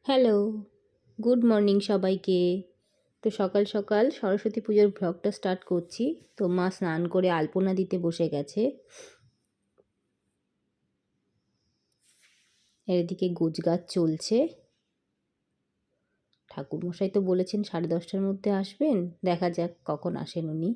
Hello, good morning সবাইকে। তো সকাল সকাল সরস্বতী পুজোর ভ্লগটা স্টার্ট করছি। তো মা স্নান করে আলপনা দিতে বসে গেছে। এদিকে গোছগাছ চলছে। ঠাকুরমশাই তো বলেছেন 10:30টার মধ্যে আসবেন, দেখা যাক কখন আসেন উনি।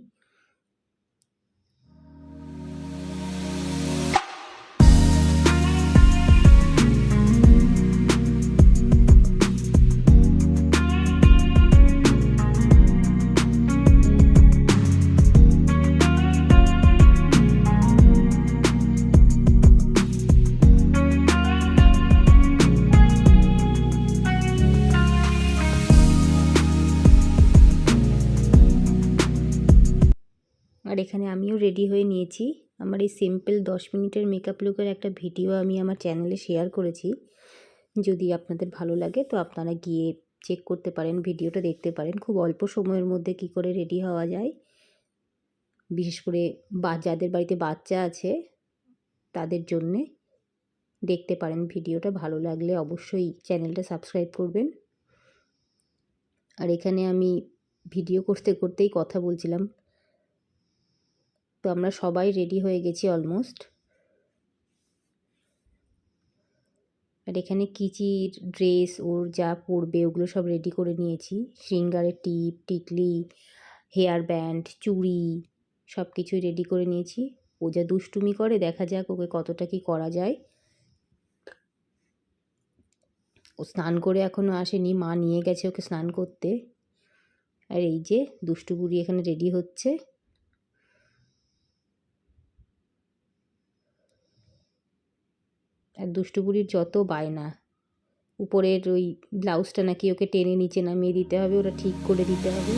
আর এখানে আমিও রেডি হয়ে নিয়েছি। আমার এই সিম্পল 10 মিনিটের মেকআপ লুকের একটা ভিডিও আমি আমার চ্যানেলে শেয়ার করেছি। যদি আপনাদের ভালো লাগে তো আপনারা গিয়ে চেক করতে পারেন, ভিডিওটা দেখতে পারেন। খুব অল্প সময়ের মধ্যে কি করে রেডি হওয়া যায়, বিশেষ করে যাদের বাড়িতে বাচ্চা আছে তাদের জন্যে দেখতে পারেন ভিডিওটা। ভালো লাগলে অবশ্যই চ্যানেলটা সাবস্ক্রাইব করবেন। আর এখানে আমি ভিডিও করতে করতেই কথা বলছিলাম। তো আমরা সবাই রেডি হয়ে গেছি অলমোস্ট। আর এখানে কিচির ড্রেস ওর যা পরবে ওগুলো সব রেডি করে নিয়েছি। শৃঙ্গারের টিপ, টিকলি, হেয়ার ব্যান্ড, চুড়ি সব কিছুই রেডি করে নিয়েছি। ও যা দুষ্টুমি করে, দেখা যাক ওকে কতটা কি করা যায়। ও স্নান করে এখনও আসেনি, মা নিয়ে গেছে ওকে স্নান করতে। আর এই যে দুষ্টু বুড়ি এখানে রেডি হচ্ছে। আর দুষ্টু বুড়ির যত বায়না, উপরের ওই ব্লাউজটা নাকি ওকে টেনে নিচে নামিয়ে দিতে হবে, ওরা ঠিক করে দিতে হবে।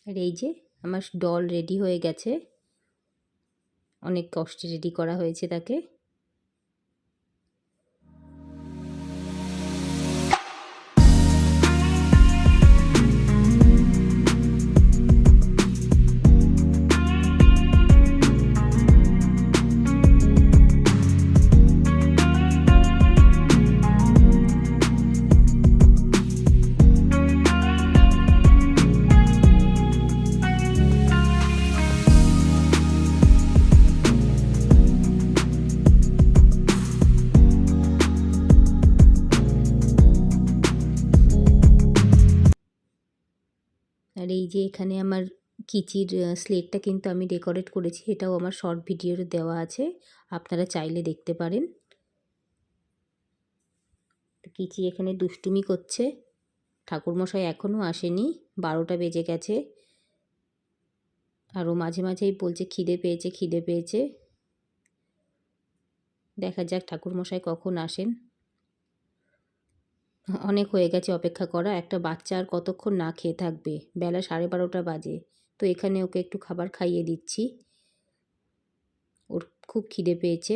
আর এই যে আমার ডল রেডি হয়ে গেছে, অনেক কষ্টে রেডি করা হয়েছে তাকে। আর এই যে এখানে আমার কিচির স্লেটটা কিন্তু আমি ডেকোরেট করেছি, এটাও আমার শর্ট ভিডিওতে দেওয়া আছে, আপনারা চাইলে দেখতে পারেন। কিচি এখানে দুষ্টুমি করছে। ঠাকুরমশাই এখনও আসেনি, 12টা বেজে গেছে। আর ও মাঝে মাঝেই বলছে খিদে পেয়েছে, খিদে পেয়েছে। দেখা যাক ঠাকুরমশাই কখন আসেন। অনেক হয়ে গেছে অপেক্ষা করা, একটা বাচ্চা আর কতক্ষণ না খেয়ে থাকবে, বেলা 12:30 বাজে। তো এখানে ওকে একটু খাবার খাইয়ে দিচ্ছি, ওর খুব খিদে পেয়েছে।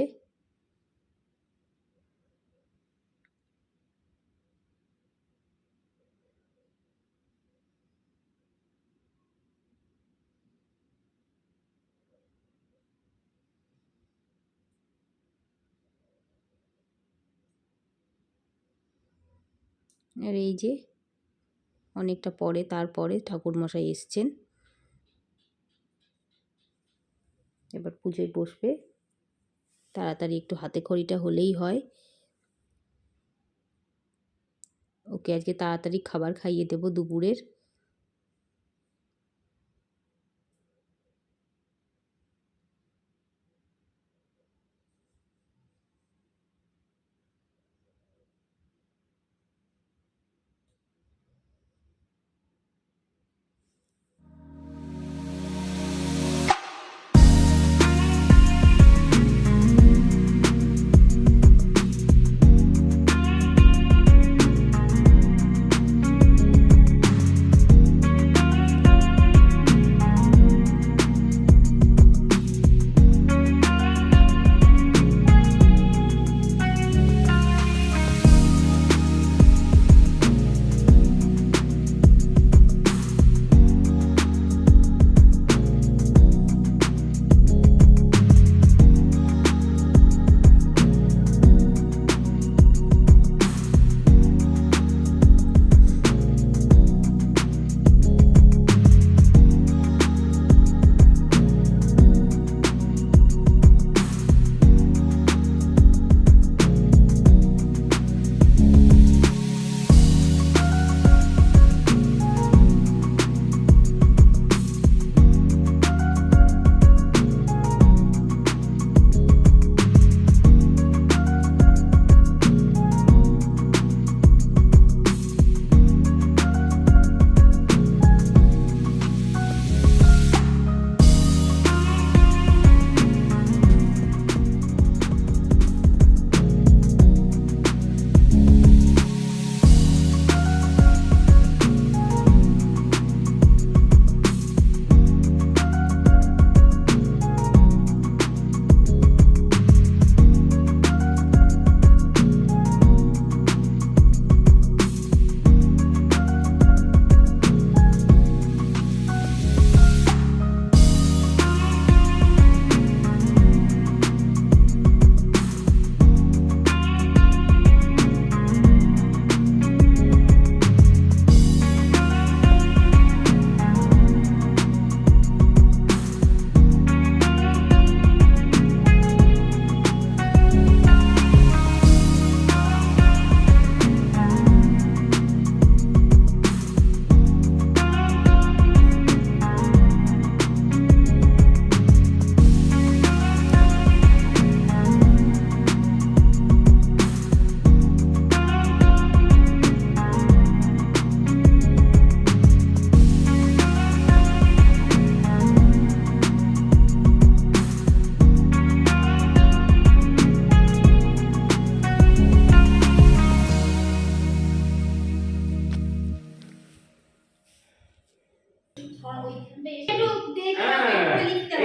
আর এই যে অনেকটা পরে তারপরে ঠাকুরমশাই এসছেন, এবার পুজোয় বসবে। তাড়াতাড়ি একটু হাতে খড়িটা হলেই হয়। ওকে আজকে তাড়াতাড়ি খাবার খাইয়ে দেবো দুপুরের।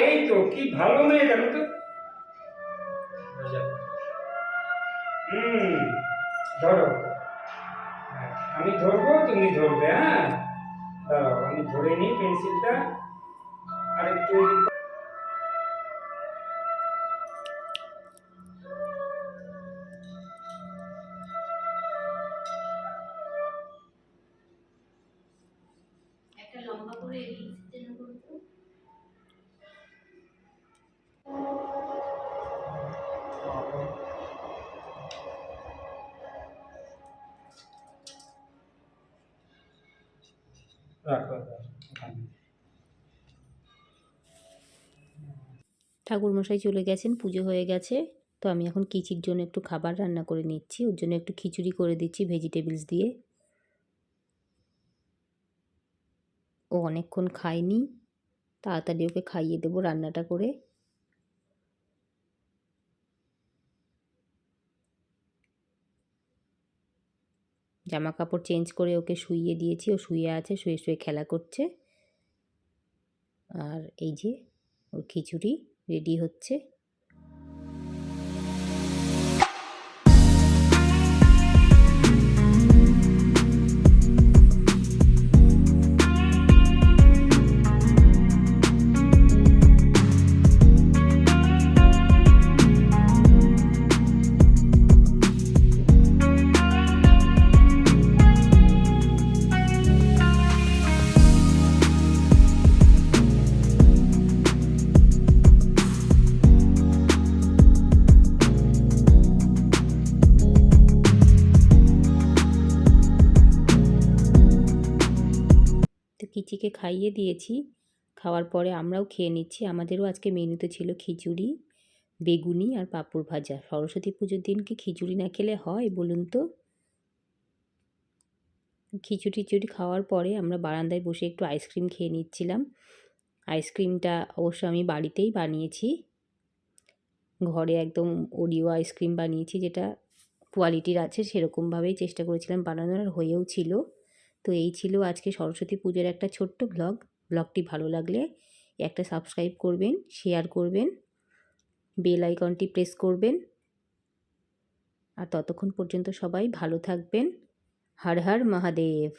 এই তো কি ভালো মেয়ে জানো তো। ধরো, আমি ধরবো তুমি ধরবে। হ্যাঁ দাঁড়াও, আমি ধরে নিই পেন্সিলটা আর একটু একটা লম্বা করে এলিপস করতে। ঠাকুরমশাই চলে গেছেন, পুজো হয়ে গেছে। তো আমি এখন কিচির জন্য একটু খাবার রান্না করে নিচ্ছি। ওর জন্য একটু খিচুড়ি করে দিচ্ছি ভেজিটেবলস দিয়ে। ও অনেকক্ষণ খায়নি, তাড়াতাড়ি ওকে খাইয়ে দেবো রান্নাটা করে। জামা কাপড় চেঞ্জ করে ওকে শুইয়ে দিয়েছি, ও শুয়ে আছে, শুয়ে শুয়ে খেলা করছে। আর এই যে ওর খিচুড়ি রেডি হচ্ছে। পিসিকে খাইয়ে দিয়েছি, খাওয়ার পরে আমরাও খেয়ে নিচ্ছি। আমাদেরও আজকে মেনুতে ছিল খিচুড়ি, বেগুনি আর পাঁপড় ভাজা। সরস্বতী পুজোর দিন কি খিচুড়ি না খেলে হয় বলুন তো? খিচুড়ি খাওয়ার পরে আমরা বারান্দায় বসে একটু আইসক্রিম খেয়ে নিচ্ছিলাম। আইসক্রিমটা অবশ্য আমি বাড়িতেই বানিয়েছি, ঘরে একদম ওরিও আইসক্রিম বানিয়েছি, যেটা কোয়ালিটির আছে সেরকমভাবেই চেষ্টা করেছিলাম বানানোর, আর হয়েও ছিল। তো এই ছিল আজকে সরস্বতী পুজোর একটা ছোট্ট ব্লগ। ব্লগটি ভালো লাগলে একটা সাবস্ক্রাইব করবেন, শেয়ার করবেন, বেল আইকনটি প্রেস করবেন। আর ততক্ষণ পর্যন্ত সবাই ভালো থাকবেন। হর হর মহাদেব।